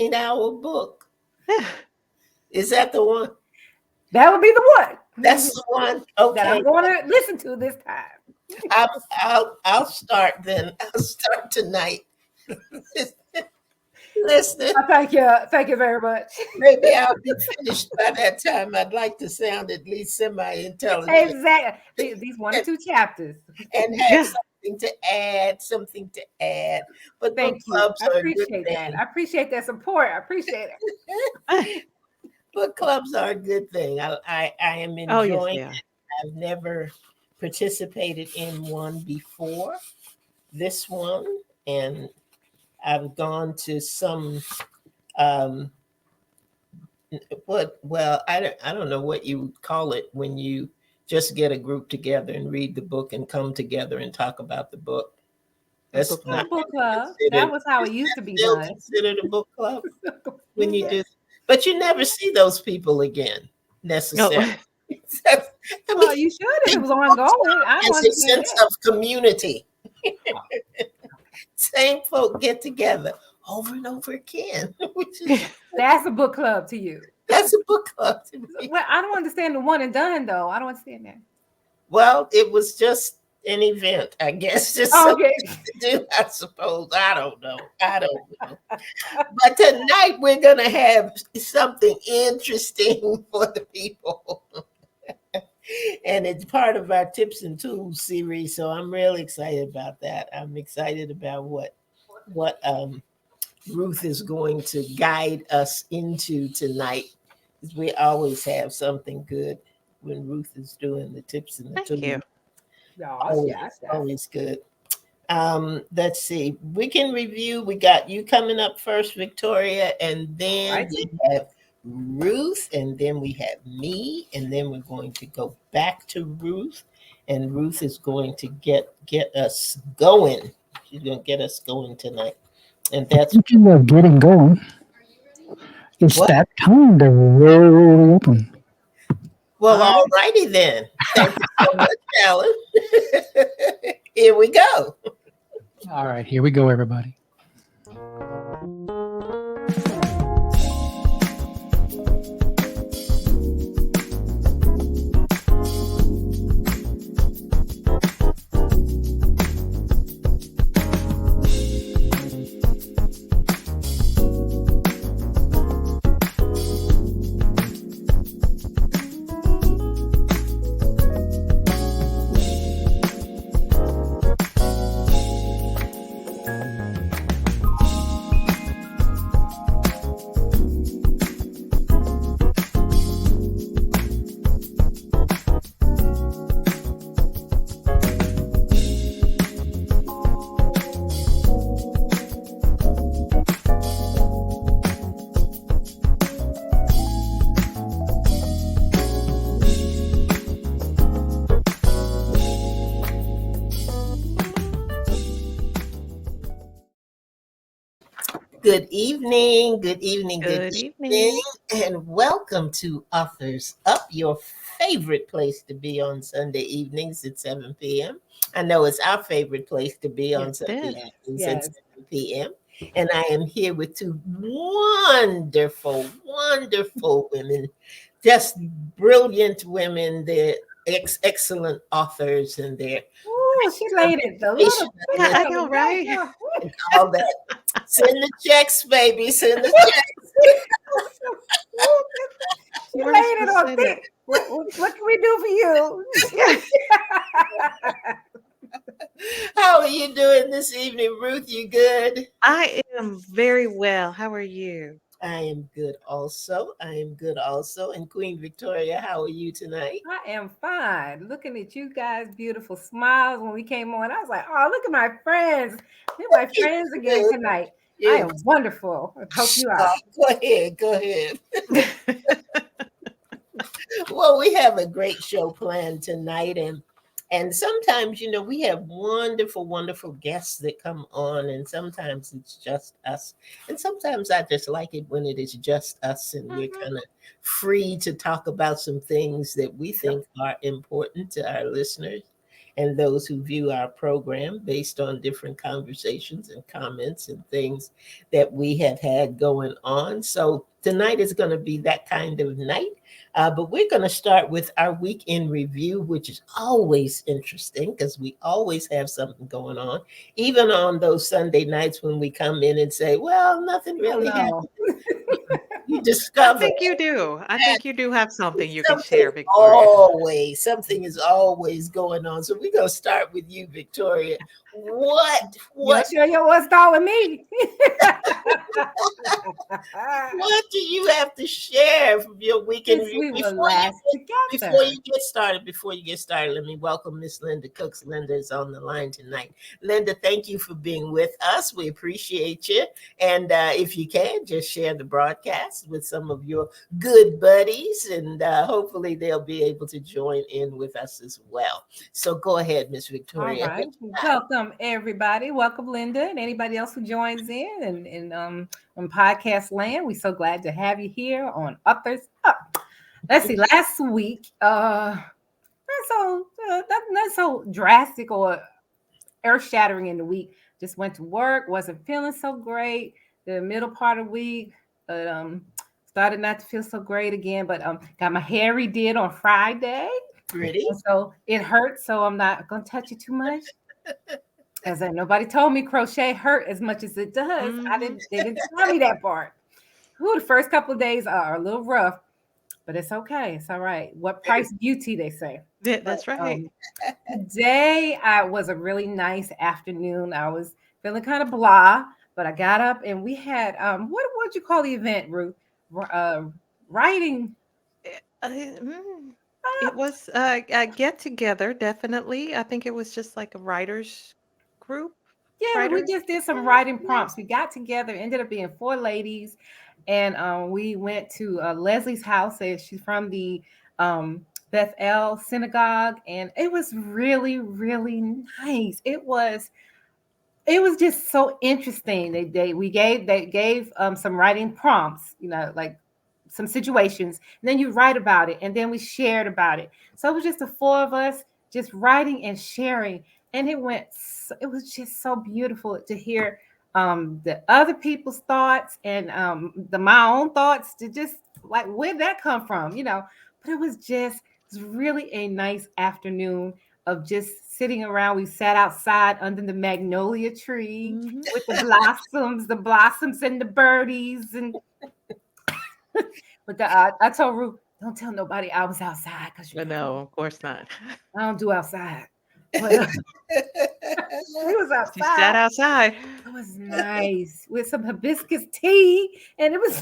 16-hour book. Is that the one? That would be the one. That's the one. Okay. That I'm going to listen to this time. I'll start then. I'll start tonight. Listen. Thank you. Thank you very much. Maybe I'll be finished by that time. I'd like to sound at least semi-intelligent. Exactly. These 1 or 2 chapters. And have something to add. But thank you. I appreciate that. I appreciate that support. I appreciate it. Book clubs are a good thing. I am enjoying it. I've never participated in one before this one, and I've gone to some I don't know what you would call it when you just get a group together and read the book and come together and talk about the book. That's not a book club. That was how it used to be done. Considered a book club when you do, but you never see those people again necessarily. Well, you should if it was ongoing. It's a sense of community. Same folk get together over and over again. That's a book club to you. That's a book club to me. Well, I don't understand the one and done though. I don't understand that. Well, it was just an event, I guess. Just something to do, I suppose. I don't know. But tonight we're gonna have something interesting for the people. And it's part of our tips and tools series. So I'm really excited about that. I'm excited about what Ruth is going to guide us into tonight. Because we always have something good when Ruth is doing the tips and the tools. Thank you. Always good. Let's see. We can review. We got you coming up first, Victoria, and then we have Ruth, and then we have me, and then we're going to go back to Ruth, and Ruth is going to get us going. She's going to get us going tonight, and that's speaking of getting going. It's that time to roll open. Well, all righty then. Thank you so much, Alan. Here we go. All right, here we go, everybody. Good evening, and welcome to Authors Up, your favorite place to be on Sunday evenings at 7 p.m. I know it's our favorite place to be on Sunday evenings at 7 p.m. And I am here with two wonderful women, just brilliant women. They're excellent authors, and they're she laid it. I know, right? And all that. Send the checks, baby. Send the checks. She laid it on thick. What can we do for you? How are you doing this evening, Ruth? You good? I am very well. How are you? I am good also. And Queen Victoria, how are you tonight? I am fine. Looking at you guys' beautiful smiles when we came on. I was like, oh, look at my friends. They're my friends again tonight. I am wonderful. I hope you are. Go ahead. Well, we have a great show planned tonight, and sometimes, we have wonderful guests that come on, and sometimes it's just us. And sometimes I just like it when it is just us, and we're kind of free to talk about some things that we think are important to our listeners. and those who view our program based on different conversations and comments and things that we have had going on. So tonight is going to be that kind of night. But we're going to start with our week in review, which is always interesting because we always have something going on, even on those Sunday nights when we come in and say, well, nothing really happened. You discover. I think you do. I think you do have something you can Something share, Victoria. something is always going on. So we're going to start with you, Victoria. What? You sure you want to start with me? What do you have to share from your weekend? Before you get started, let me welcome Miss Linda Cooks. Linda is on the line tonight. Linda, thank you for being with us. We appreciate you. And if you can, just share the broadcast with some of your good buddies, and hopefully they'll be able to join in with us as well. So go ahead, Miss Victoria. All right. Welcome, everybody. Welcome, Linda, and anybody else who joins in and on podcast land. We're so glad to have you here on Authors Up. Let's see. Last week, not so drastic or earth-shattering in the week. Just went to work. Wasn't feeling so great. The middle part of the week, started not to feel so great again. But got my hair redid on Friday. Pretty. So it hurts. So I'm not gonna touch it too much. As nobody told me crochet hurt as much as it does. Mm-hmm. They didn't tell me that part. Ooh, the first couple of days are a little rough, but it's okay. It's all right. What price beauty, they say. Yeah, that's right. Today was a really nice afternoon. I was feeling kind of blah, but I got up and we had what would you call the event, Ruth? Writing. It was a get together, definitely. I think it was just like a writers group. Yeah, we just did some writing prompts. We got together, ended up being 4 ladies, and we went to Leslie's house. She's from the Bethel Synagogue, and it was really, really nice. It was just so interesting. They gave some writing prompts, like some situations, and then you write about it, and then we shared about it. So it was just the 4 of us just writing and sharing, and it was just so beautiful to hear the other people's thoughts and my own thoughts, to just like, where'd that come from, but it was really a nice afternoon of just sitting around. We sat outside under the magnolia tree with the blossoms and the birdies, and but I told Ruth, don't tell nobody I was outside, because No, of course not. I don't do outside. But, we was outside. You sat outside. It was nice with some hibiscus tea, and it was.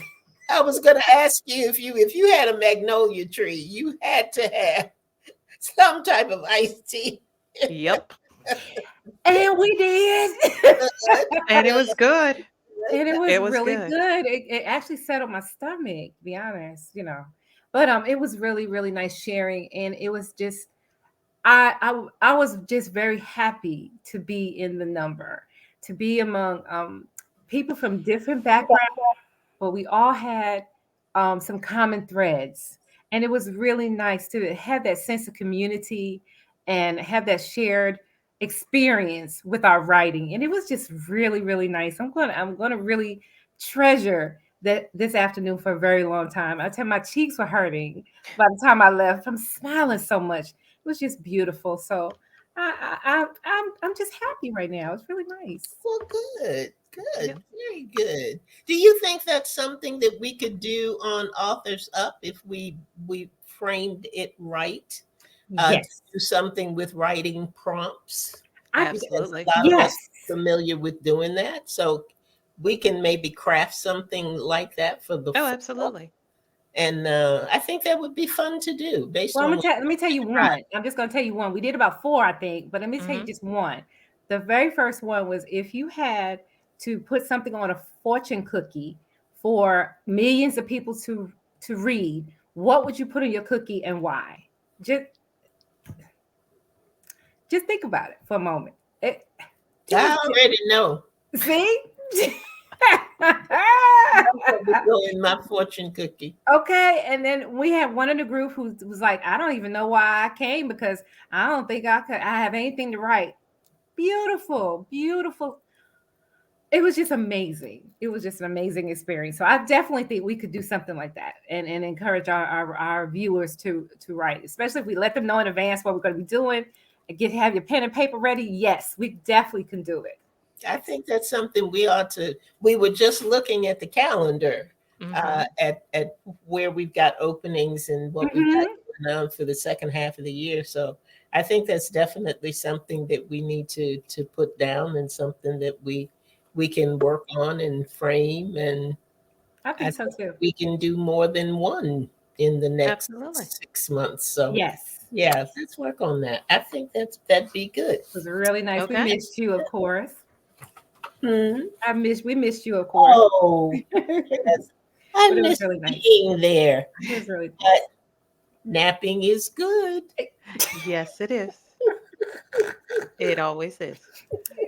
I was going to ask you if you had a magnolia tree, you had to have some type of iced tea. Yep. And we did. And it was good. And it was really good. It actually settled my stomach, to be honest, But it was really, really nice sharing. And it was just, I was just very happy to be in the number, to be among people from different backgrounds, but we all had some common threads. And it was really nice to have that sense of community and have that shared experience with our writing. And it was just really, really nice. I'm going to really treasure this afternoon for a very long time. I tell you, my cheeks were hurting by the time I left. I'm smiling so much. It was just beautiful. So I'm just happy right now. It's really nice. Well, good. Yep. Very good. Do you think that's something that we could do on Authors Up if we framed it right? Yes. Do something with writing prompts. Absolutely. A lot of us are familiar with doing that, so we can maybe craft something like that for the. Absolutely. And I think that would be fun to do. Let me tell you one. I'm just going to tell you one. We did about 4, I think, but let me tell you just one. The very first one was, if you had to put something on a fortune cookie for millions of people to read, what would you put on your cookie and why? Just think about it for a moment. I already know. See? Go in my fortune cookie. Okay, and then we had one in the group who was like, I don't even know why I came because I don't think I have anything to write. Beautiful, beautiful. It was just amazing. It was just an amazing experience. So I definitely think we could do something like that and encourage our viewers to write, especially if we let them know in advance what we're going to be doing and have your pen and paper ready. Yes, we definitely can do it. I think that's something we ought to. We were just looking at the calendar at where we've got openings and what we've got going on for the second half of the year. So I think that's definitely something that we need to put down and something that we can work on and frame. And I think so too. We can do more than one in the next Absolutely. 6 months. So yes, let's work on that. I think that'd be good. It was really nice. Okay. We missed you, of course. Hmm? We missed you, of course. Oh, yes. I But it was miss really nice. being there. It was really But napping is good. Yes, it is. It always is.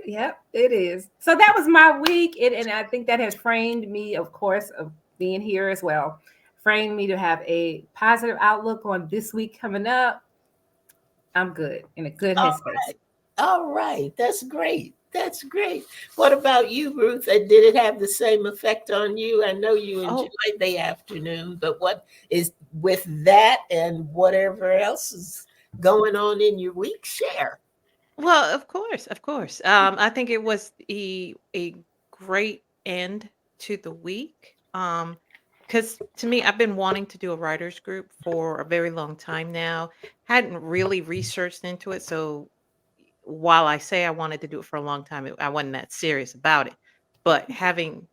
Yep, it is. So that was my week, and I think that has framed me, of course, of being here as well. Framed me to have a positive outlook on this week coming up. I'm good, in a good headspace. All right. That's great. That's great. What about you, Ruth? Did it have the same effect on you? I know you enjoyed the afternoon, but what is with that and whatever else is going on in your week? Share. Well, of course, of course. I think it was a great end to the week. Because to me, I've been wanting to do a writers group for a very long time now. Hadn't really researched into it, so while I say I wanted to do it for a long time, I wasn't that serious about it. But having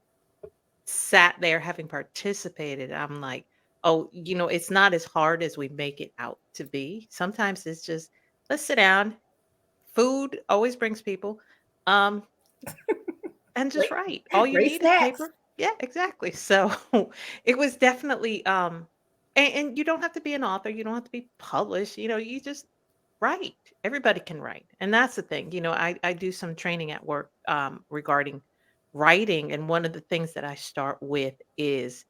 sat there, having participated, I'm like, oh, it's not as hard as we make it out to be. Sometimes it's just, let's sit down. Food always brings people. And just write. All you need is paper. Yeah, exactly. So it was definitely and you don't have to be an author, you don't have to be published, you just write. Everybody can write. And that's the thing. I do some training at work regarding writing. And one of the things that I start with is,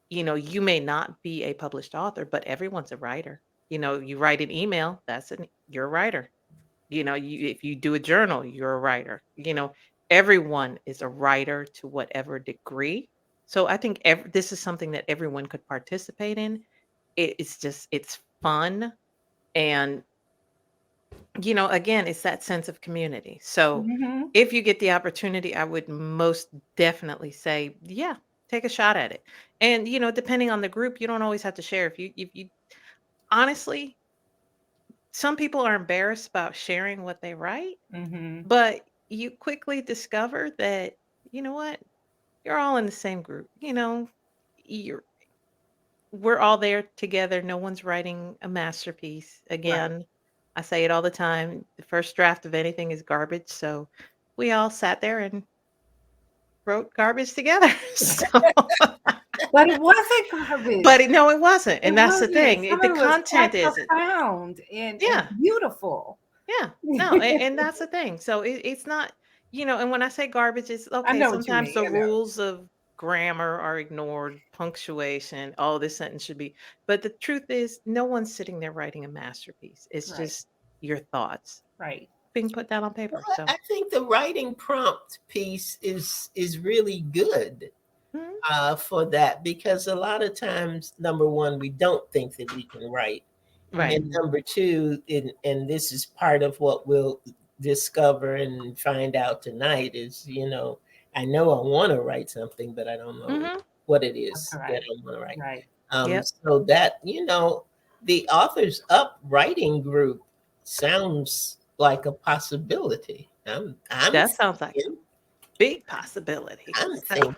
you may not be a published author, but everyone's a writer. You write an email, you're a writer. If you do a journal, you're a writer. Everyone is a writer to whatever degree. So I think this is something that everyone could participate in. It's fun. And, again, it's that sense of community. So if you get the opportunity, I would most definitely say, yeah, take a shot at it. And, depending on the group, you don't always have to share. If you honestly, some people are embarrassed about sharing what they write, but you quickly discover that, you know what, you're all in the same group. We're all there together. No one's writing a masterpiece. Again, I say it all the time. The first draft of anything is garbage. So we all sat there and wrote garbage together. So. But it wasn't garbage. But no, it wasn't. And that's the thing. The content isn't. Profound and beautiful. Yeah. No, and that's the thing. So it's not, and when I say garbage, it's okay. Sometimes the rules of grammar are ignored, punctuation, this sentence should be. But the truth is, no one's sitting there writing a masterpiece. It's just your thoughts. Right. Being put down on paper. Well, So I think the writing prompt piece is really good. For that, because a lot of times, number one, we don't think that we can write. Right. And number two, and this is part of what we'll discover and find out tonight is, I know I want to write something, but I don't know what it is that I want to write. Right. So that, the Authors Up writing group sounds like a possibility. That sounds like big possibility. I'm thinking,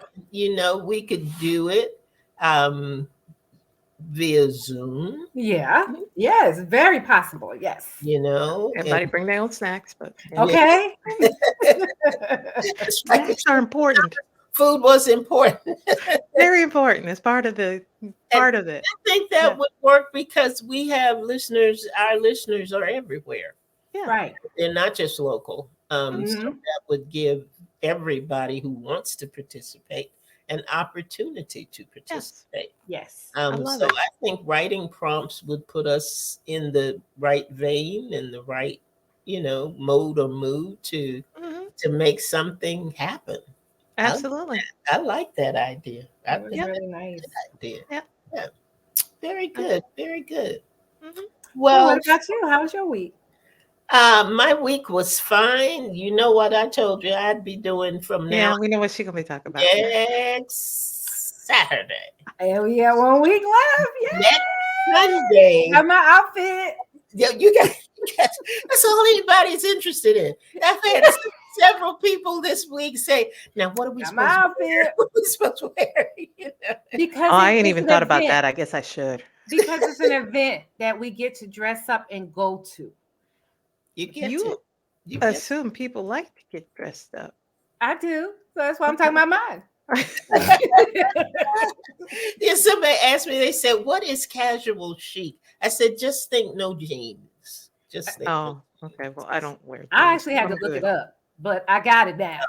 we could do it via Zoom. Yeah. Yes. Very possible. Yes. Everybody bring their own snacks, but okay. Snacks are important. Food was important. Very important. It's part of it. I think that would work because we have listeners. Our listeners are everywhere. Yeah. Right. They're not just local. So that would give everybody who wants to participate an opportunity to participate. Yes. I love So it. I think writing prompts would put us in the right vein and the right, mode or mood to Mhm. make something happen. Absolutely. I like that idea. I It was think Yeah. really nice. that's a good idea. Yeah. Yeah. Very Uh, good. Very good. mhm. So what Well, about you? How was your week? my week was fine. You know what I told you I'd be doing from now Yeah, we know what she's gonna be talking about. next Saturday. And we have 1 week left. Yeah. Next Sunday. Got my outfit. Yeah, you got that's all anybody's interested in. I've had several people this week say, now what are we Got my supposed to wear? outfit. What are we supposed to wear? Because Oh, I ain't it's even an thought about event. that. I guess I should. Because it's an event that we get to dress up and go to. You get You to. You get assume people like to get dressed up. I do. So that's why I'm talking about mine. Yeah, somebody asked me, they said, what is casual chic? I said, just think no jeans. Just think no Oh, okay. Well, I don't wear. I jeans. actually had to I'm look good. it up, but I got it now.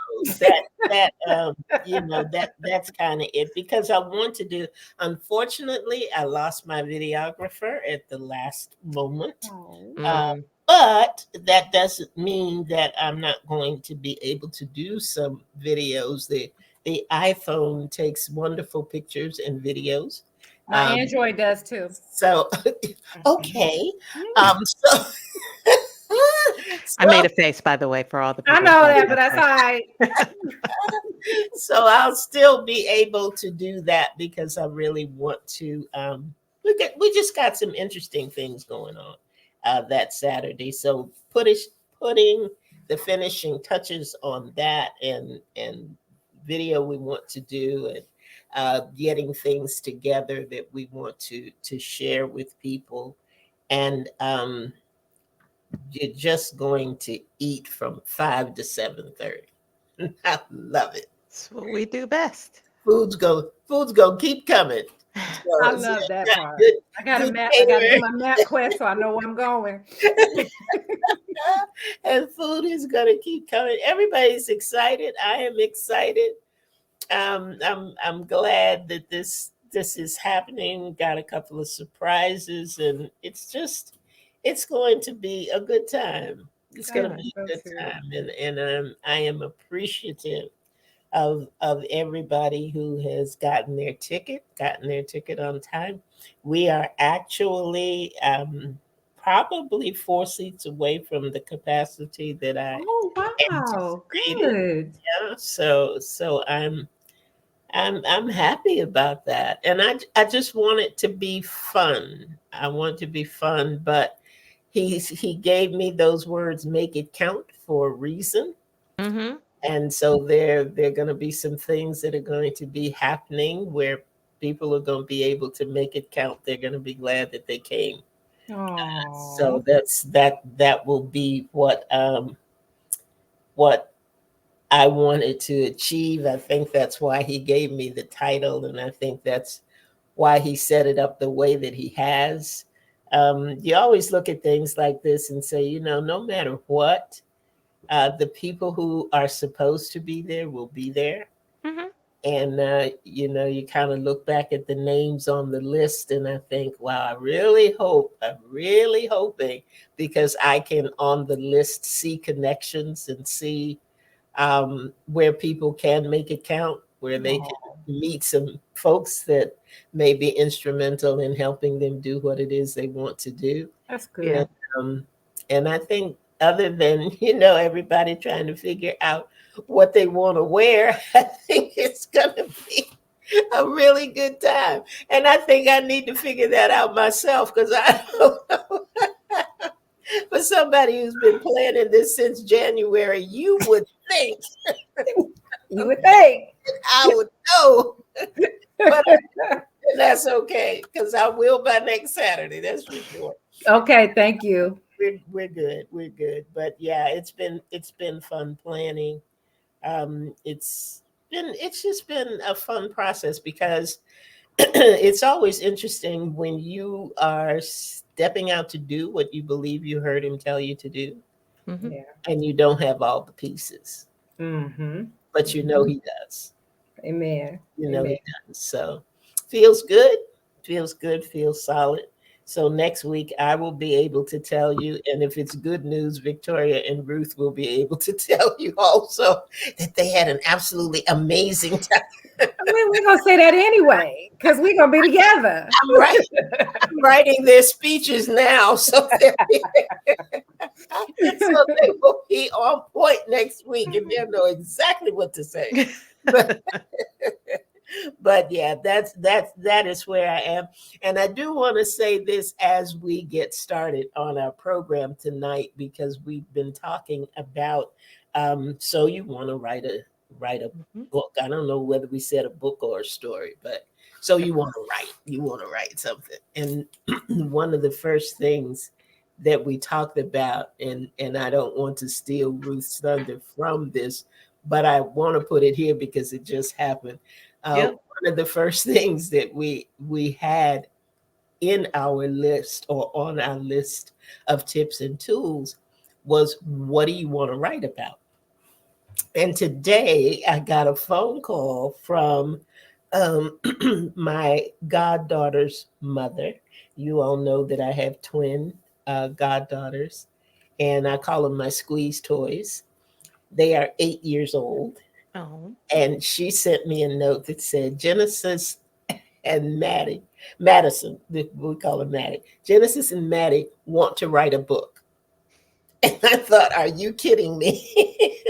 that's kind of it, because I want to do. Unfortunately, I lost my videographer at the last moment. Oh. Mm. But that doesn't mean that I'm not going to be able to do some videos. The iPhone takes wonderful pictures and videos. My Android does too. So okay. Mm. So I made a face, by the way, for all the people. I know who that, thought but that's all right. so I'll still be able to do that because I really want to. We just got some interesting things going on that Saturday. So putting the finishing touches on that and video we want to do, and getting things together that we want to share with people, and you're just going to eat from 5 to 7:30. I love it. That's what we do best. Food's gonna keep coming. So I it's love that got part. good- I got a good map. I got to do catering. my map quest so I know where I'm going. And food is gonna keep coming. Everybody's excited. I am excited. I'm glad that this is happening. Got a couple of surprises, and it's going to be a good time. It's going to be a good time, and I am appreciative of everybody who has gotten their ticket on time. We are actually probably 4 seats away from the capacity that I Oh wow, anticipated. good. Yeah, so I'm happy about that, and I just want it to be fun. I want it to be fun, but he gave me those words, make it count, for a reason. Mm-hmm. And so there are going to be some things that are going to be happening where people are going to be able to make it count. They're going to be glad that they came. So that will be what I wanted to achieve. I think that's why he gave me the title, and I think that's why he set it up the way that he has. You always look at things like this and say, no matter what, the people who are supposed to be there will be there. Mm-hmm. And, you kind of look back at the names on the list, and I think, wow, I'm really hoping, because I can on the list see connections and see where people can make it count, where they can meet some folks that may be instrumental in helping them do what it is they want to do. That's good. And I think, other than, everybody trying to figure out what they want to wear, I think it's going to be a really good time. And I think I need to figure that out myself, because I don't know. For somebody who's been planning this since January, you would think. You would think. I would know. But that's okay, because I will by next Saturday. That's for sure. Okay, thank you. We're good. We're good. But yeah, it's been fun planning. It's just been a fun process, because it's always interesting when you are stepping out to do what you believe you heard him tell you to do, Mm-hmm. Yeah. and you don't have all the pieces. Mm-hmm. but you know he does. Amen. You know Amen. he does. So feels good, feels solid. So next week I will be able to tell you, and if it's good news, Victoria and Ruth will be able to tell you also that they had an absolutely amazing time. I mean, we're gonna say that anyway, because we're gonna be together. I'm writing their speeches now, so they will be on point next week, and they'll know exactly what to say. But yeah, that is where I am. And I do want to say this as we get started on our program tonight, because we've been talking about so you want to write a book. I don't know whether we said a book or a story, but so you want to write something. And one of the first things that we talked about, and I don't want to steal Ruth's thunder from this, but I want to put it here because it just happened. One of the first things that we had in our list, or on our list of tips and tools, was, what do you want to write about? And today I got a phone call from my goddaughter's mother. You all know that I have twin goddaughters, and I call them my squeeze toys. They are 8 years old. Oh. And she sent me a note that said, Genesis and Madison, we call her Maddie, Genesis and Maddie want to write a book. And I thought, are you kidding me?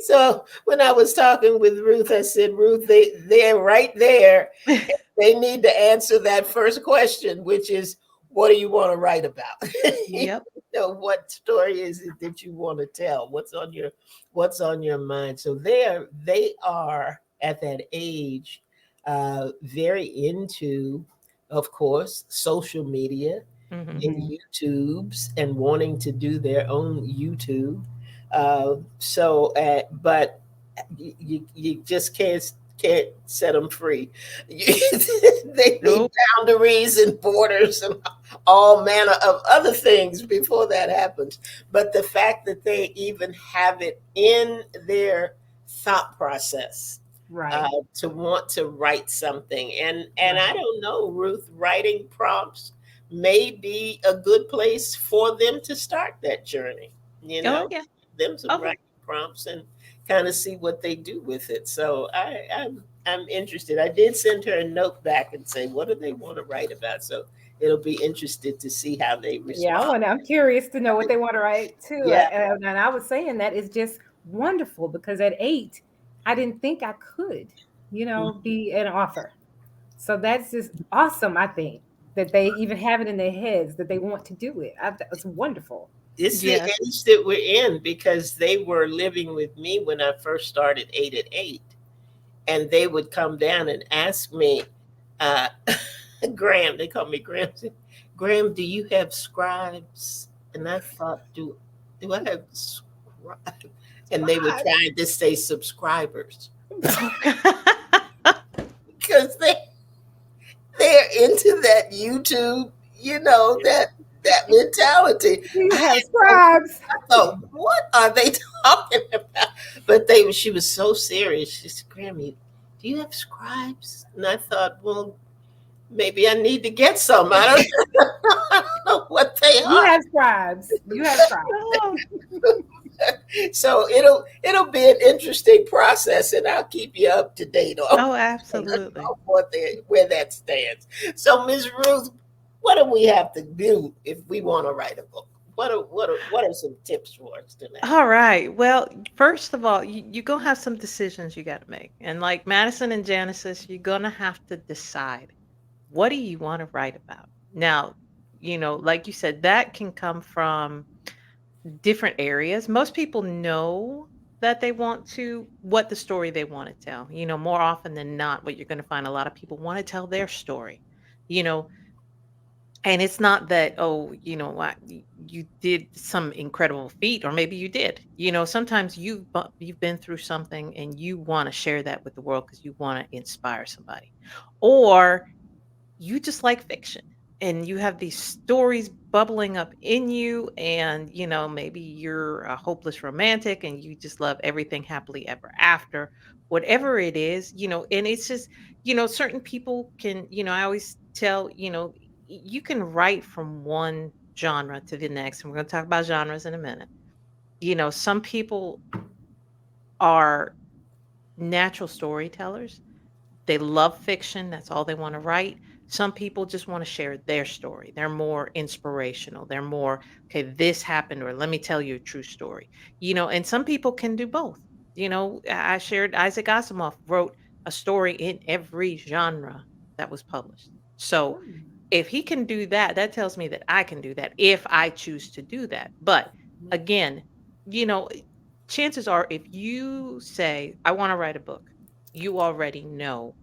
So when I was talking with Ruth, I said, Ruth, they're right there. They need to answer that first question, which is, what do you want to write about? Yep. What story is it that you want to tell? What's on your mind? So they are at that age, very into, of course, social media and YouTubes, and wanting to do their own YouTube. But you just can't set them free. They need boundaries and borders and all manner of other things before that happens. But the fact that they even have it in their thought process, Right. to want to write something, and I don't know, Ruth, writing prompts may be a good place for them to start that journey. Them some writing prompts and kind of see what they do with it. So I'm interested. I did send her a note back and say, what do they want to write about? So it'll be interested to see how they respond. Yeah, I'm curious to know what they want to write too. Yeah. And I was saying that is just wonderful, because at 8, I didn't think I could, be an author. So that's just awesome. I think that they even have it in their heads that they want to do it. It's wonderful. It's the age that we're in, because they were living with me when I first started 8 at 8. And they would come down and ask me, Graham, they call me Graham. Graham, do you have scribes? And I thought, do I have scribes? And they were trying to say subscribers. Because they're into that YouTube, that mentality. You have scribes. I thought, what are they talking about? But she was so serious. She said, Grammy, do you have scribes? And I thought, well, maybe I need to get some. I don't know what they are. You have scribes. So it'll be an interesting process, and I'll keep you up to date on. Oh, absolutely. Where that stands. So, Ms. Ruth, what do we have to do if we want to write a book? What are some tips for us tonight? All right. Well, first of all, you're going to have some decisions you got to make. And like Madison and Genesis, you're going to have to decide, what do you want to write about? Now, like you said, that can come from different areas. Most people know that what the story they want to tell. More often than not, what you're going to find, a lot of people want to tell their story, and it's not that, you did some incredible feat, or maybe you did. Sometimes you've been through something and you want to share that with the world because you want to inspire somebody, or you just like fiction. and you have these stories bubbling up in you, and maybe you're a hopeless romantic and you just love everything happily ever after, whatever it is, and it's just, certain people can, I always tell, you can write from one genre to the next, and we're going to talk about genres in a minute. Some people are natural storytellers. They love fiction. That's all they want to write. Some people just want to share their story. They're more inspirational. They're more, okay, this happened, or let me tell you a true story. And some people can do both. I shared Isaac Asimov wrote a story in every genre that was published. So if he can do that, that tells me that I can do that if I choose to do that. But again, you know, chances are if you say, I want to write a book, you already know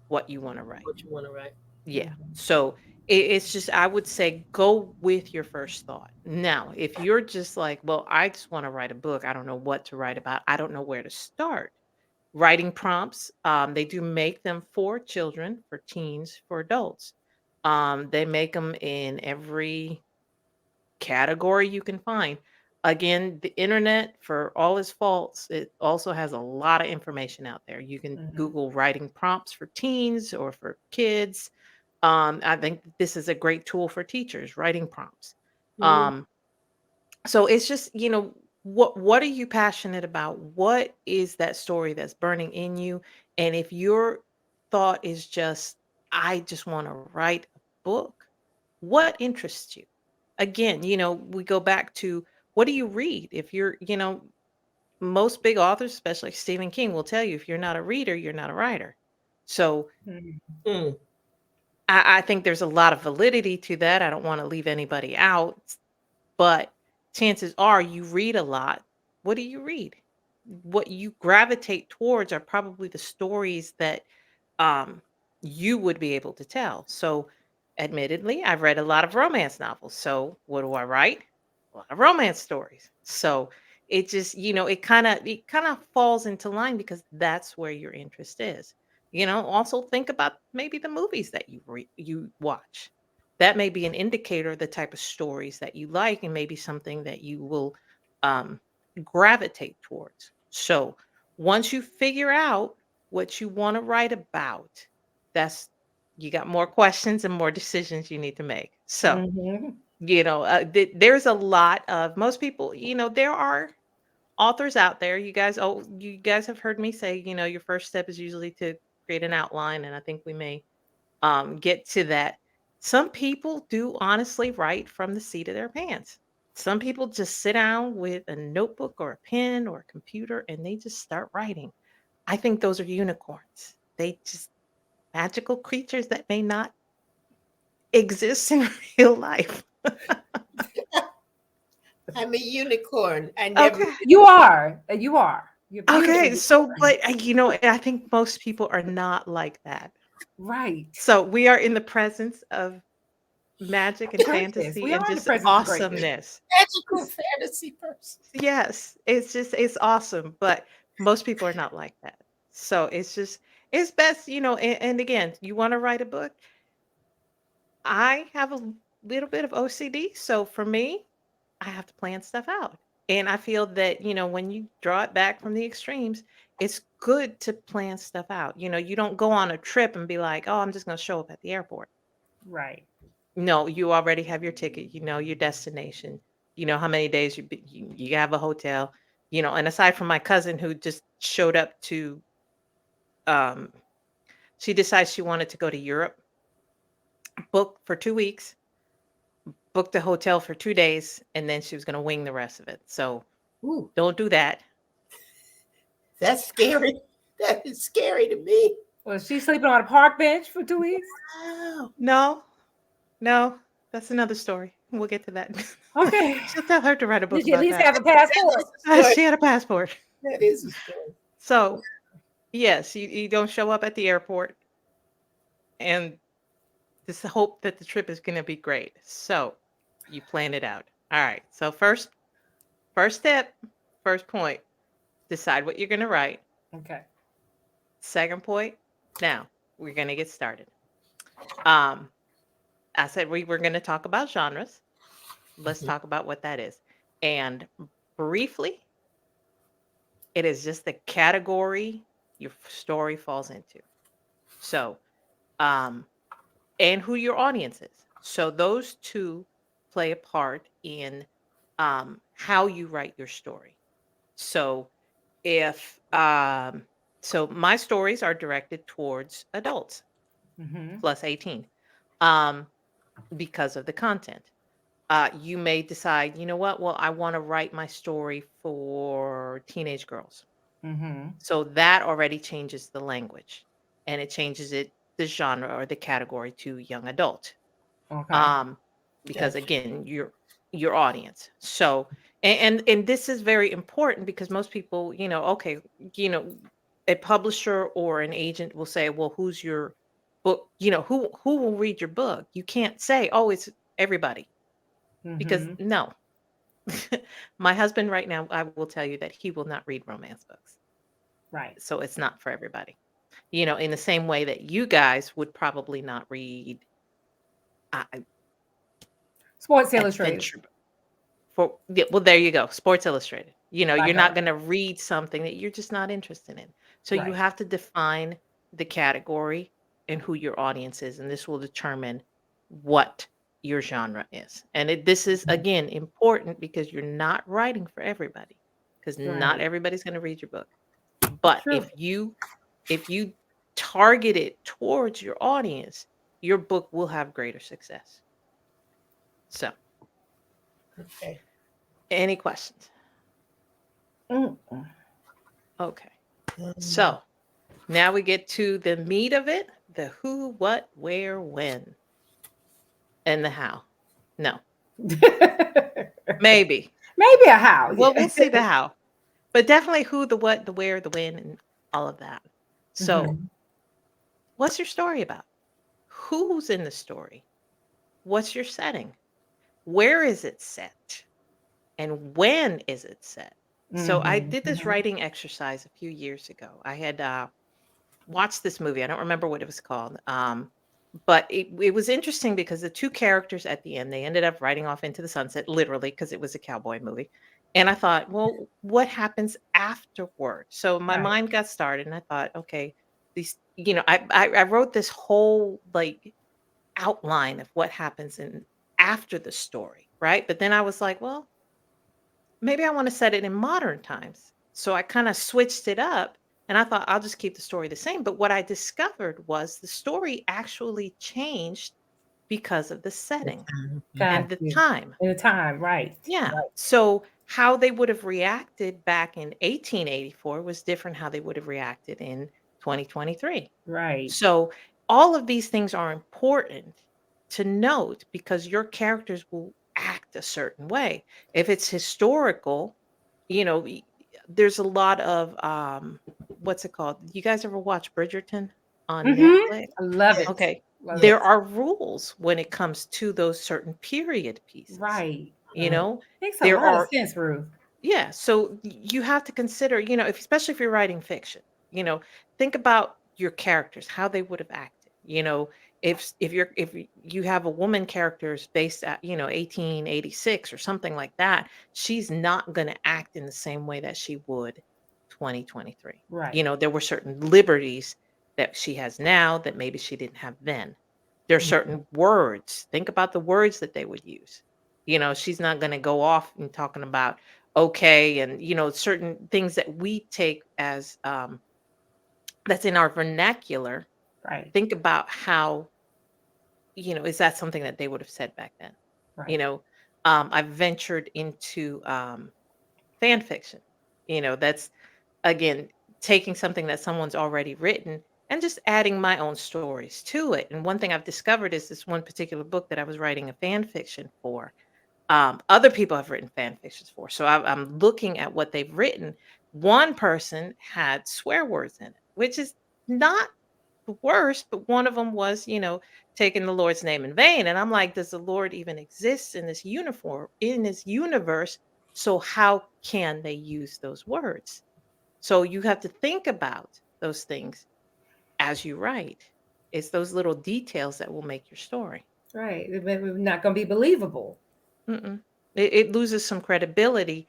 what you want to write. What you want to write. Yeah. So it's just, I would say, go with your first thought. Now, if you're just like, well, I just want to write a book, I don't know what to write about, I don't know where to start. Writing prompts, they do make them for children, for teens, for adults. They make them in every category you can find. Again, the internet, for all its faults, it also has a lot of information out there. You can Google writing prompts for teens or for kids. I think this is a great tool for teachers, writing prompts. Um, so it's just, what are you passionate about? What is that story that's burning in you? And if your thought is just, I just want to write a book, what interests you? Again, we go back to, what do you read? If you're, most big authors, especially Stephen King, will tell you, if you're not a reader, you're not a writer. So Mm. I think there's a lot of validity to that. I don't want to leave anybody out, but chances are you read a lot. What do you read? What you gravitate towards are probably the stories that um, you would be able to tell. So, admittedly, I've read a lot of romance novels. So, what do I write? A lot of romance stories. So, it just, it kind of falls into line because that's where your interest is. Also think about maybe the movies that you watch. That may be an indicator of the type of stories that you like, and maybe something that you will um, gravitate towards. So, once you figure out what you want to write about, that's you got more questions and more decisions you need to make. So, there's a lot of, most people, there are authors out there. You guys have heard me say, your first step is usually to create an outline, and I think we may get to that. Some people do honestly write from the seat of their pants. Some people just sit down with a notebook or a pen or a computer and they just start writing. I think those are unicorns. They just magical creatures that may not exist in real life. I'm a unicorn. I never. Okay. You are. You are. You're Okay. beautiful. So, but I think most people are not like that. Right. So we are in the presence of magic and Greatness. fantasy We and are in the just presence of greatness. awesomeness. Magical fantasy person. Yes, it's awesome, but most people are not like that. So it's best, and again, you want to write a book. I have a little bit of OCD, so for me, I have to plan stuff out. And I feel that, when you draw it back from the extremes, it's good to plan stuff out. You don't go on a trip and be like, "Oh, I'm just going to show up at the airport." Right. No, you already have your ticket, your destination, how many days you have a hotel, and aside from my cousin who just showed up to um she decided she wanted to go to Europe, booked for 2 weeks, booked a hotel for 2 days, and then she was going to wing the rest of it. So, Ooh, don't do that. that's scary. That is scary to me. Was she sleeping on a park bench for 2 weeks? Wow. No. No, that's another story. We'll get to that. Okay. She'll tell her to write a book Did you at about least that. have a passport? She had a passport. That is a story. So, yes, you don't show up at the airport and just hope that the trip is going to be great. So, you plan it out. All right. So, first step, first point, decide what you're going to write. Okay. Second point, now we're going to get started. Um I said we were going to talk about genres. Let's Mhm. talk about what that is. And briefly, it is just the category your story falls into. So, um, and who your audience is. So those two play a part in how you write your story. So if so my stories are directed towards adults Mm-hmm. plus 18 um, because of the content. You may decide, you know what? Well, I want to write my story for teenage girls. Mm-hmm. So that already changes the language and it changes the genre or the category to young adult. Okay. Um, because Gotcha. again, your audience. So and this is very important because most people, okay, you know, a publisher or an agent will say, well, who's your book? Who will read your book? You can't say, oh, it's everybody, because Mm-hmm. no. My husband right now, I will tell you that he will not read romance books. Right. So it's not for everybody. In the same way that you guys would probably not read uh, Sports Illustrated. adventure yeah, well, there you go. Sports Illustrated. Like You're not her. going to read something that you're just not interested in. So you Right. have to define the category and who your audience is, and this will determine what your genre is. And this is again important because you're not writing for everybody, because not Right. everybody's going to read your book. But True. if you target it towards your audience, your book will have greater success. So, Okay. any questions? Mm-mm. Okay. Um, So now we get to the meat of it, the who, what, where, when, and the how. No, maybe. Maybe a how. Well, Yeah. we'll see the how, but definitely who, the what, the where, the when, and all of that. So, Mm-hmm. what's your story about? Who's in the story? What's your setting? Where is it set? And when is it set? So, I Mm-hmm. did this Mm-hmm. writing exercise a few years ago. I had watched this movie. I don't remember what it was called. But it was interesting because the two characters at the end, they ended up riding off into the sunset, literally, because it was a cowboy movie. And I thought, well, what happens afterward? So my Right. mind got started, and I thought, okay, I wrote this whole like outline of what happens in after the story, right? But then I was like, well, maybe I want to set it in modern times. So I kind of switched it up and I thought I'll just keep the story the same. But what I discovered was the story actually changed because of the the setting time. and Got the you. time. In the time. Right. Yeah. Right. So how they would have reacted back in 1884 was different how they would have reacted in 2023. Right. So all of these things are important to note because your characters will act a certain way. If it's historical, there's a lot of what's it called? You guys ever watch Bridgerton on Mm-hmm. Netflix? I love it. Okay. Love it. There Yes. are rules when it comes to those certain period pieces. Right. You Right. know, Makes a there lot of are sense, Ruth. yeah, so you have to consider, especially if you're writing fiction, think about your characters, how they would have acted. If you have a woman characters based at, 1886 or something like that, she's not going to act in the same way that she would 2023. Right. There were certain liberties that she has now that maybe she didn't have then. There are Mhm. certain words. Think about the words that they would use. She's not going to go off and talking about okay and certain things that we take as that's in our vernacular. Right. Think about how is that something that they would have said back then. you Right. know I've ventured into fan fiction. That's again taking something that someone's already written and just adding my own stories to it. And one thing I've discovered is this one particular book that I was writing a fan fiction for, other people have written fan fictions for. So I'm looking at what they've written. One person had swear words in it, which is not the worst, but one of them was, taking the Lord's name in vain. And I'm like, does the Lord even exist in this uniform, in this universe? So how can they use those words? So you have to think about those things as you write. It's those little details that will make your story. right. It's not going to be believable. It loses some credibility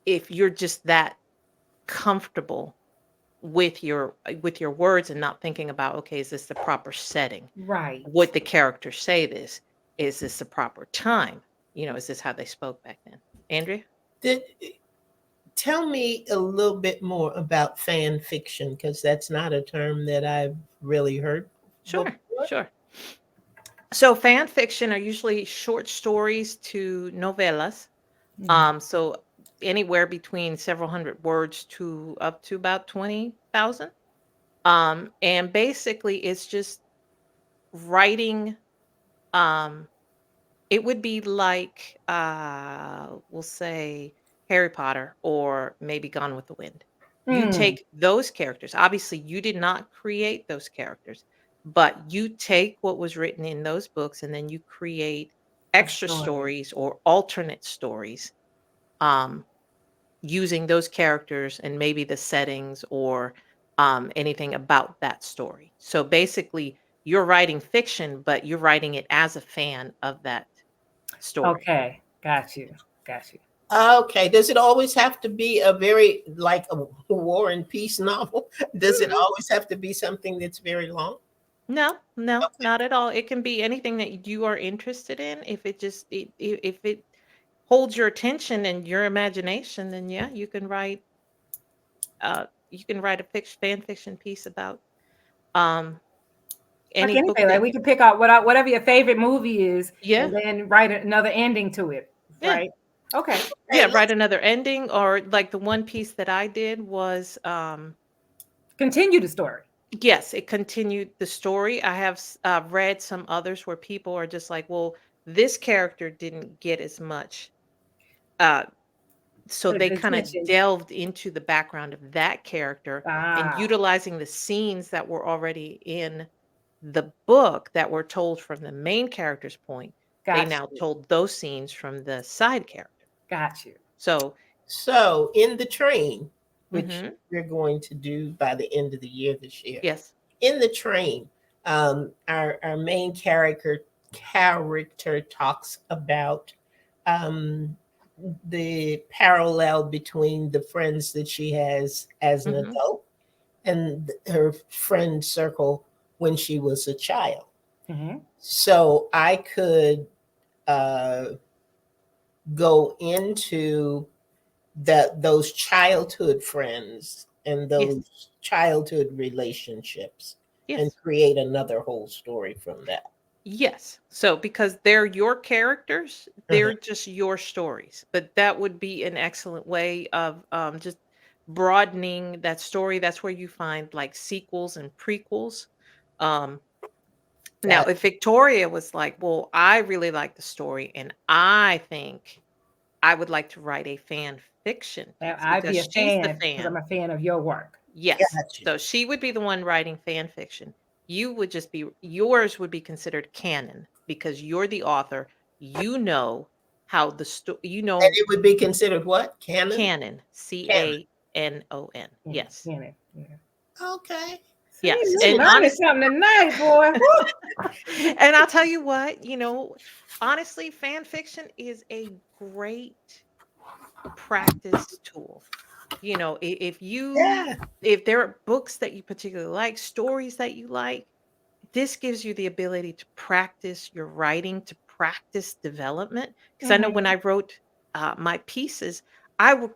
if you're just that comfortable with your words and not thinking about, okay, is this the proper setting? Right. Would the characters say this? Is this the proper time? Is this how they spoke back then? Andrea? Tell me a little bit more about fan fiction, because that's not a term that I've really heard before. Sure. So fan fiction are usually short stories to novellas. So anywhere between several hundred words to up to about 20,000. And basically it's just writing. It would be like, we'll say Harry Potter or maybe Gone with the Wind. You take those characters. Obviously, you did not create those characters, but you take what was written in those books and then you create extra stories or alternate stories, using those characters and maybe the settings or anything about that story. So basically, you're writing fiction, but you're writing it as a fan of that story. Okay, got you. Okay. Does it always have to be a very, like a War and Peace novel? Does it always have to be something that's very long? No, Okay. not at all. It can be anything that you are interested in. If it holds your attention and your imagination, then yeah, you can write a fan fiction piece about um Like any book anything, like that we can pick out whatever your favorite movie is, yeah, and then write another ending to it, yeah. right? Okay. Yeah, write another ending, or like the one piece that I did was Continue the story. yes, it continued the story. I have read some others where people are just like, well, this character didn't get as much, so they kind of Attention. delved into the background of that character and utilizing the scenes that were already in the book that were told from the main character's point. They now told those scenes from the side character. Got you. So in the train, which we're going to do by the end of the year this year. yes, In the train, our main character talks about the parallel between the friends that she has as an adult and her friend circle when she was a child. So I could go into those childhood friends and those childhood relationships and create another whole story from that. Yes. So because they're your characters, they're just your stories. But that would be an excellent way of just broadening that story. That's where you find like sequels and prequels. Now, if Victoria was like, well, I really like the story and I think I would like to write a fan fiction piece I'd be a because she's the fan because fan. I'm a fan of your work. Yes. So she would be the one writing fan fiction. Yours would be considered canon because you're the author. You know how the story, And it would be considered what? Canon? Canon. CANON. Yes. Canon. Yeah. Okay. Yes. And honestly, something tonight, boy. And I'll tell you what, honestly, fan fiction is a great practice tool. If there are books that you particularly like, stories that you like, this gives you the ability to practice your writing, to practice development. Because I know when I wrote my pieces,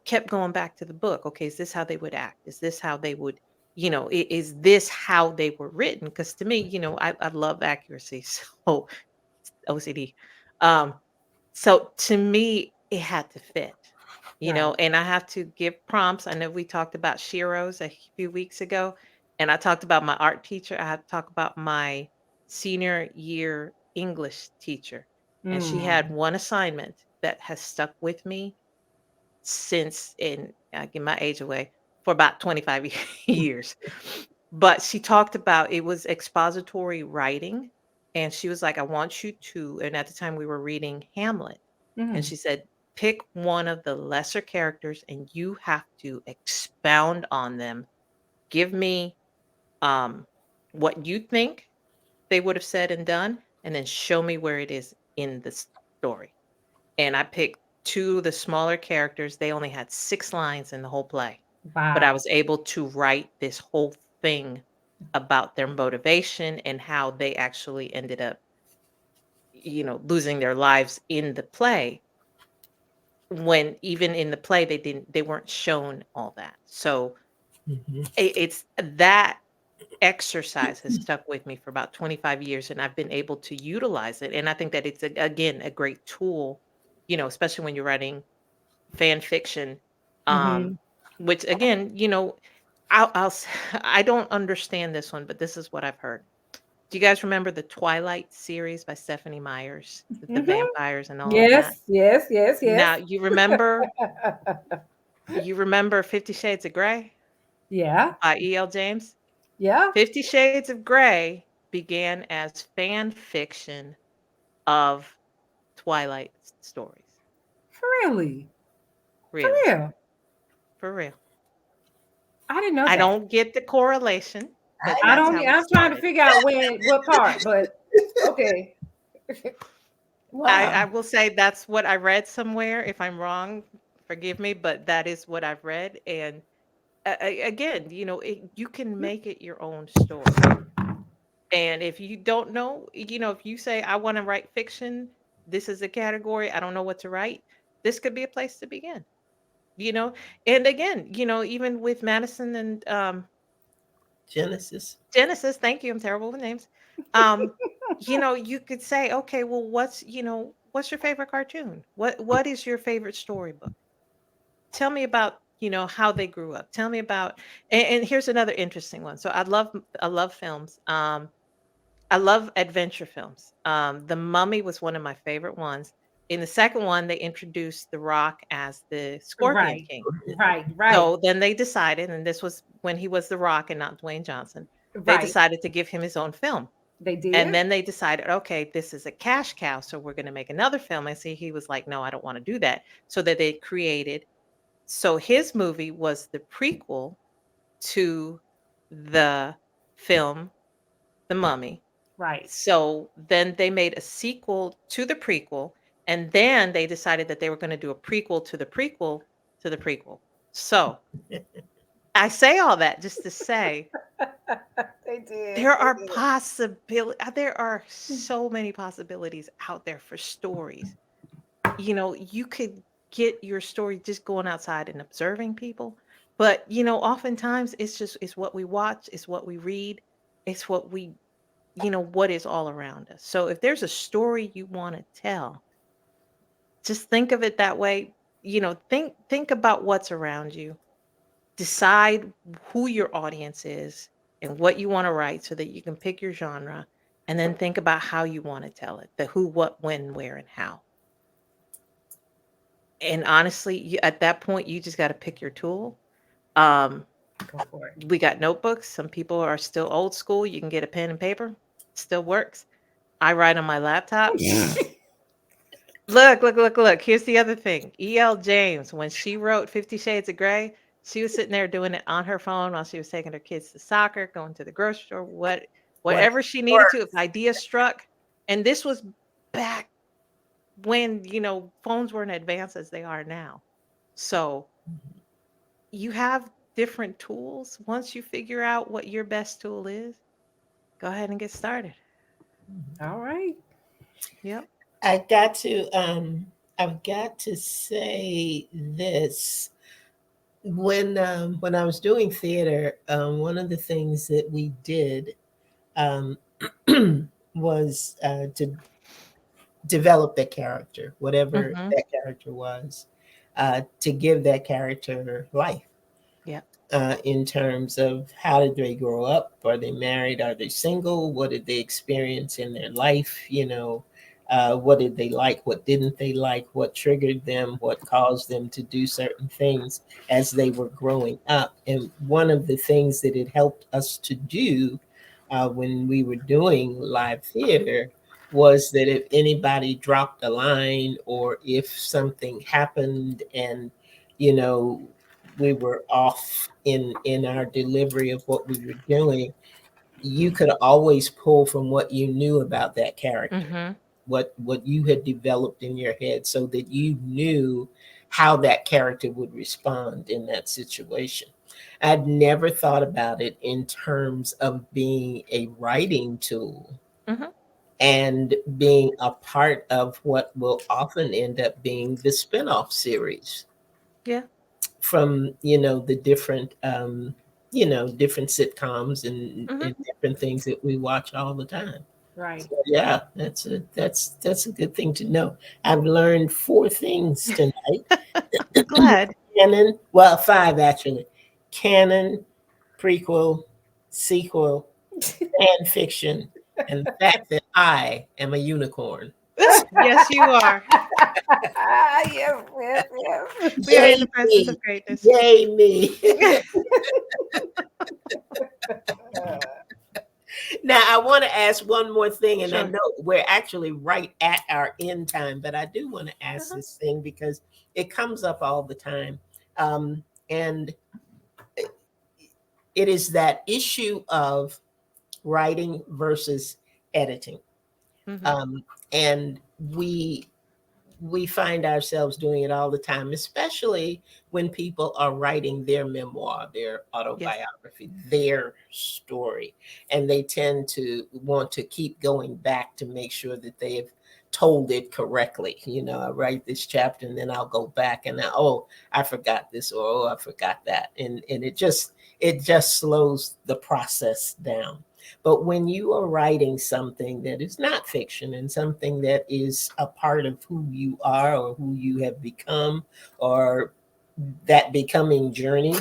kept going back to the book. Okay, is this how they would act? Is this how they would, is this how they were written? Because to me, I love accuracy. So OCD. So to me, it had to fit. And I have to give prompts. I know we talked about Shiro's a few weeks ago, and I talked about my art teacher. I have to talk about my senior year English teacher. And she had one assignment that has stuck with me since, and I give my age away, for about 25 years. But she talked about, it was expository writing. And she was like, I want you to, and at the time we were reading Hamlet. And she said, pick one of the lesser characters and you have to expound on them. Give me what you think they would have said and done, and then show me where it is in the story. And I picked two of the smaller characters. They only had 6 lines in the whole play, but I Wow. was able to write this whole thing about their motivation and how they actually ended up, losing their lives in the play, when even in the play they weren't shown all that. So it's that exercise has stuck with me for about 25 years, and I've been able to utilize it. And I think that it's again a great tool, especially when you're writing fan fiction, Mm-hmm. which again, I don't understand this one, but this is what I've heard. Do you guys remember the Twilight series by Stephanie Myers, the Mm-hmm. vampires and all of that? Yes, yes, yes, Now yes. you remember 50 Shades of Grey Yeah, by E.L. James? yeah. 50 Shades of Grey began as fan fiction of Twilight stories. Really? For Really, real? for real. I didn't know I that. don't get the correlation, but I that's don't. how it I'm trying to started. figure out what part, but okay. I Wow. will say that's what I read somewhere. If I'm wrong, forgive me, but that is what I've read. And again, you can make it your own story. And if you don't know, if you say, I want to write fiction, this is a category, I don't know what to write, this could be a place to begin, you know? And again, even with Madison and Genesis. Genesis, thank you, I'm terrible with names. Um, you could say, okay, well, what's your favorite cartoon? What is your favorite storybook? Tell me about, how they grew up. Tell me about, and here's another interesting one. So I love films. I love adventure films. The Mummy was one of my favorite ones. In the second one, they introduced The Rock as the Scorpion Right, King. right, So then they decided, and this was when he was The Rock and not Dwayne Johnson, they right. decided to give him his own film. They And did. then they decided, okay, this is a cash cow, so we're going to make another film. And see, he was like, no, I don't want to do that. So that they created, so his movie was the prequel to the film, The Mummy. Right. So then they made a sequel to the prequel, and then they decided that they were going to do a prequel to the prequel to the prequel. So I say all that just to say They did. there They are did. possibilities. There are so many possibilities out there for stories. You could get your story just going outside and observing people, but oftentimes it's what we watch, it's what we read, it's what is all around us. So if there's a story you want to tell, just think of it that way. Think about what's around you. Decide who your audience is and what you want to write so that you can pick your genre, and then think about how you want to tell it, the who, what, when, where, and how. And honestly, at that point, you just got to pick your tool. Um, Go for it. we got notebooks. Some people are still old school. You can get a pen and paper. Still works. I write on my laptop. Look, look, look, look. Here's the other thing. E.L. James, when she wrote 50 Shades of Grey, she was sitting there doing it on her phone while she was taking her kids to soccer, going to the grocery store, What whatever she needed to. If ideas struck, and this was back when, phones weren't advanced as they are now. So you have different tools. Once you figure out what your best tool is, go ahead and get started. All right. Yep. I've got to say this. When I was doing theater, one of the things that we did um, was to develop that character, whatever Mm-hmm. that character was, to give that character life. Yep. In terms of how did they grow up? Are they married? Are they single? What did they experience in their life? What did they like? What didn't they like? What triggered them? What caused them to do certain things as they were growing up? And one of the things that it helped us to do when we were doing live theater was that if anybody dropped a line or if something happened and you know we were off in our delivery of what we were doing, you could always pull from what you knew about that character, Mm-hmm. what you had developed in your head, so that you knew how that character would respond in that situation. I'd never thought about it in terms of being a writing tool Mm-hmm. and being a part of what will often end up being the spin-off series Yeah. from the different different sitcoms Mm-hmm. and different things that we watch all the time. Right. So, yeah, that's a good thing to know. I've learned 4 things tonight. Glad. Canon, well, 5 actually. Canon, prequel, sequel, fan fiction, and the fact that I am a unicorn. Yes, you are. Yes, yes, yes. We are in Yay the presence me! of greatness. Yay me! Now, I want to ask one more thing, and I Sure. know we're actually right at our end time, but I do want to ask Uh-huh. this thing because it comes up all the time. And it is that issue of writing versus editing. Mm-hmm. And we find ourselves doing it all the time, especially when people are writing their memoir, their Yes. autobiography, their story. And they tend to want to keep going back to make sure that they have told it correctly. I write this chapter and then I'll go back and I forgot this, or I forgot that. And it just slows the process down. But when you are writing something that is not fiction and something that is a part of who you are or who you have become, or that becoming journey,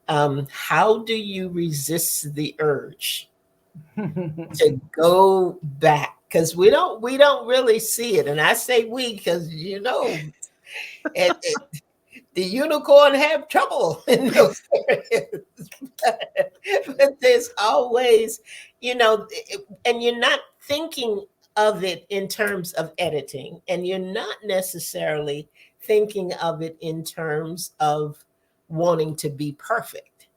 how do you resist the urge to go back? Because we don't really see it, and I say we because the unicorn have trouble in those areas. But there's always, and you're not thinking of it in terms of editing, and you're not necessarily thinking of it in terms of wanting to be perfect.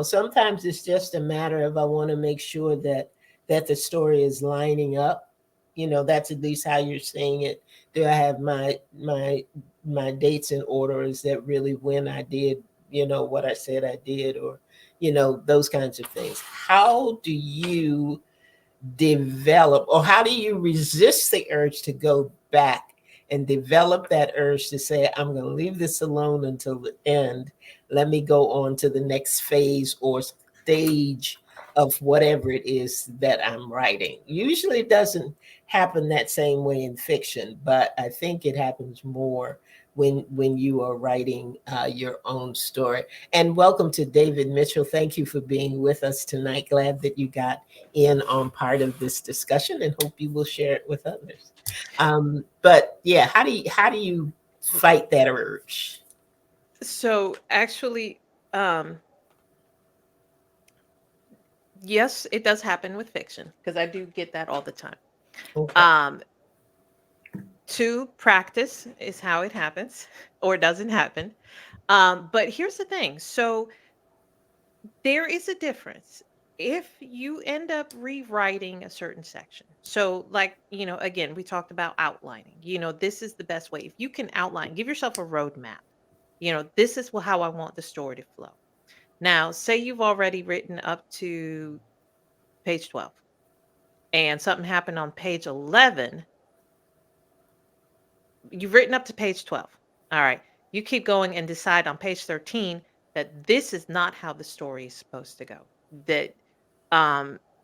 Sometimes it's just a matter of, I want to make sure that the story is lining up. That's at least how you're saying it. Do I have my dates in order? Is that really when I did what I said I did, or those kinds of things? How do you develop, or how do you resist the urge to go back and develop that urge to say, I'm going to leave this alone until the end, let me go on to the next phase or stage of whatever it is that I'm writing? Usually it doesn't happen that same way in fiction, but I think it happens more when you are writing your own story. And welcome to David Mitchell. Thank you for being with us tonight. Glad that you got in on part of this discussion, and hope you will share it with others. But yeah, how do you fight that urge? So actually, yes, it does happen with fiction because I do get that all the time. Okay. 2, practice is how it happens or doesn't happen. But here's the thing. So there is a difference. If you end up rewriting a certain section, so like, again, we talked about outlining, this is the best way. If you can outline, give yourself a roadmap, this is how I want the story to flow. Now, say you've already written up to page 12 and something happened on page 11. You've written up to page 12. All right. You keep going and decide on page 13 that this is not how the story is supposed to go. That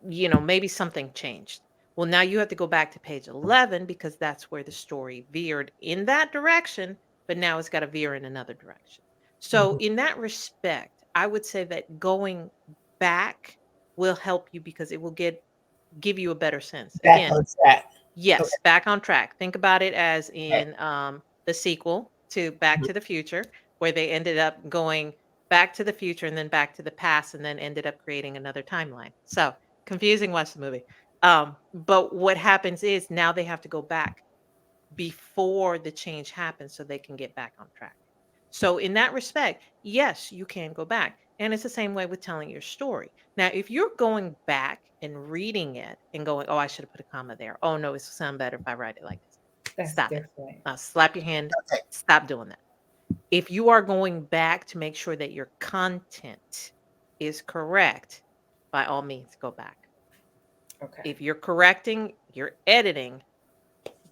maybe something changed. Well, now you have to go back to page 11 because that's where the story veered in that direction, but now it's got to veer in another direction. So, Mhm. in that respect, I would say that going back will help you because it will give you a better sense. Back Again, on track. Okay. yes, back on track. Think about it as Okay. in the sequel to Back to the Future, where they ended up going back to the future and then back to the past and then ended up creating another timeline. So confusing, watch the movie. But what happens is now they have to go back before the change happens so they can get back on track. So in that respect, yes, you can go back. And it's the same way with telling your story. Now, if you're going back and reading it and going, oh, I should have put a comma there. Oh, no, it's sound better if I write it like this. That's Stop different. it. Slap your hand. Okay. Stop doing that. If you are going back to make sure that your content is correct, by all means, go back. Okay. If you're correcting, you're editing,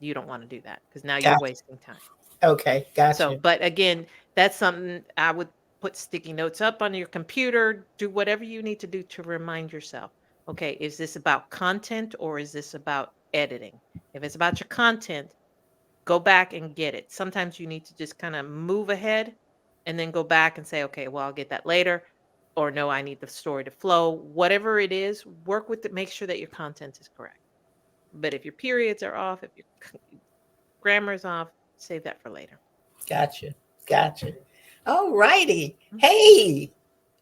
you don't want to do that because now you're Gotcha. wasting time. Okay, gotcha. So, but again, that's something I would put sticky notes up on your computer, do whatever you need to do to remind yourself, okay, is this about content or is this about editing? If it's about your content, go back and get it. Sometimes you need to just kind of move ahead and then go back and say, okay, well, I'll get that later. Or no, I need the story to flow. Whatever it is, work with it. Make sure that your content is correct. But if your periods are off, if your grammar is off, save that for later. Gotcha. All righty. Hey,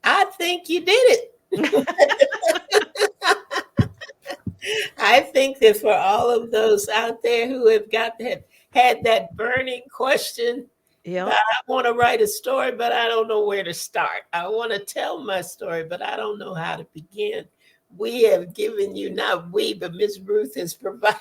I think you did it. I think that for all of those out there who have had that burning question, Yeah. I want to write a story, but I don't know where to start. I want to tell my story, but I don't know how to begin. We have given you, not we, but Ms. Ruth has provided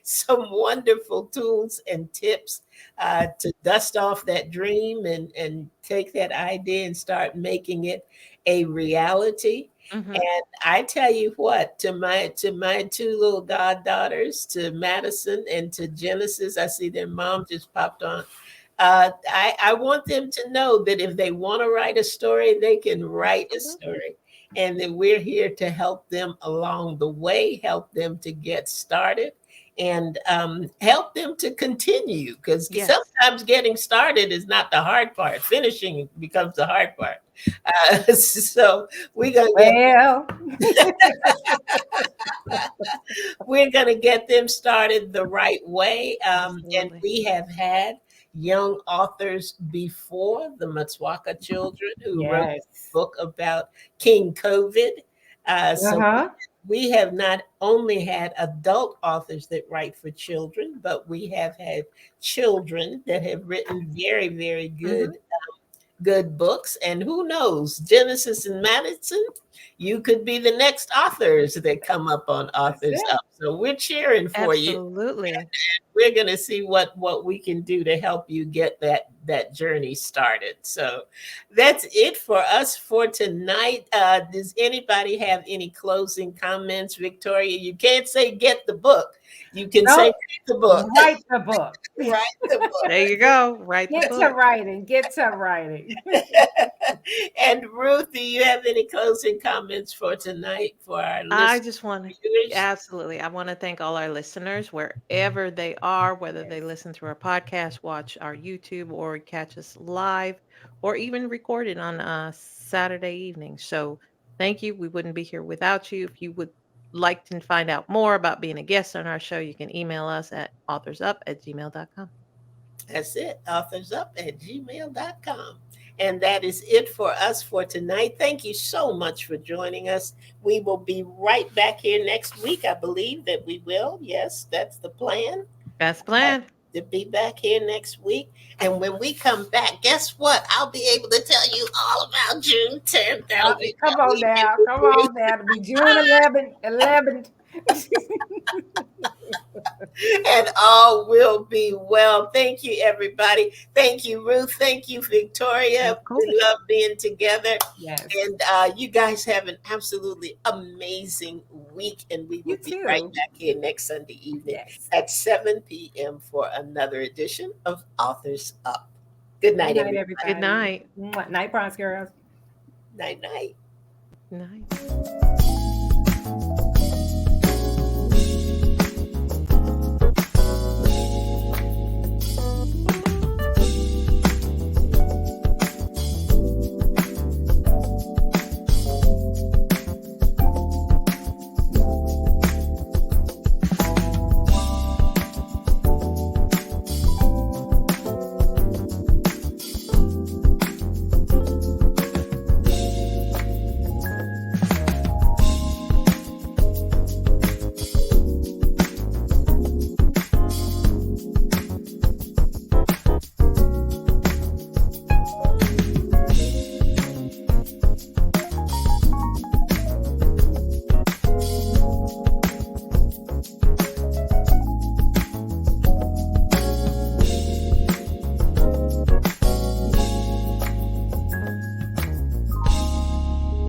some wonderful tools and tips to dust off that dream and take that idea and start making it a reality. Mhm. And I tell you what, to my two little goddaughters, to Madison and to Genesis, I see their mom just popped on. I want them to know that if they want to write a story, they can write a story. And that we're here to help them along the way, help them to get started, and help them to continue. Because Yes. sometimes getting started is not the hard part. Finishing becomes the hard part. So we're gonna get them started the right way. And Absolutely. we have had young authors before, the Matswaka children, who wrote a book about King COVID. So we have not only had adult authors that write for children, but we have had children that have written very, very good books. And who knows, Genesis and Madison, you could be the next authors that come up on Authors Up. So we're cheering for you. Absolutely. We're going to see what we can do to help you get that journey started. So that's it for us for tonight. Does anybody have any closing comments? Victoria, you can't say get the book. You can say write the book. Write the book. Write the book. There you go. Write the Get book. to writing. Get to writing. And Ruth, do you have any closing comments for tonight for our listeners? I just want to, absolutely. I want to thank all our listeners wherever they are, whether they listen through our podcast, watch our YouTube, or catch us live, or even record it on Saturday evening. So thank you. We wouldn't be here without you. If you would like to find out more about being a guest on our show, you can email us at authorsup@gmail.com. That's it, authorsup@gmail.com. And that is it for us for tonight. Thank you so much for joining us. We will be right back here next week. I believe that we will. Yes, that's the plan. That's the plan. To be back here next week. And when we come back, guess what? I'll be able to tell you all about June 10th. Come on now. It'll be June 11th. And all will be well. Thank you, everybody. Thank you, Ruth. Thank you, Victoria. We love being together. Yes. And you guys have an absolutely amazing week. And we will be right back here next Sunday evening at 7 p.m. for another edition of Authors Up. Good night, everybody. Good night. Night, Bronze Girls. Night, night. Night.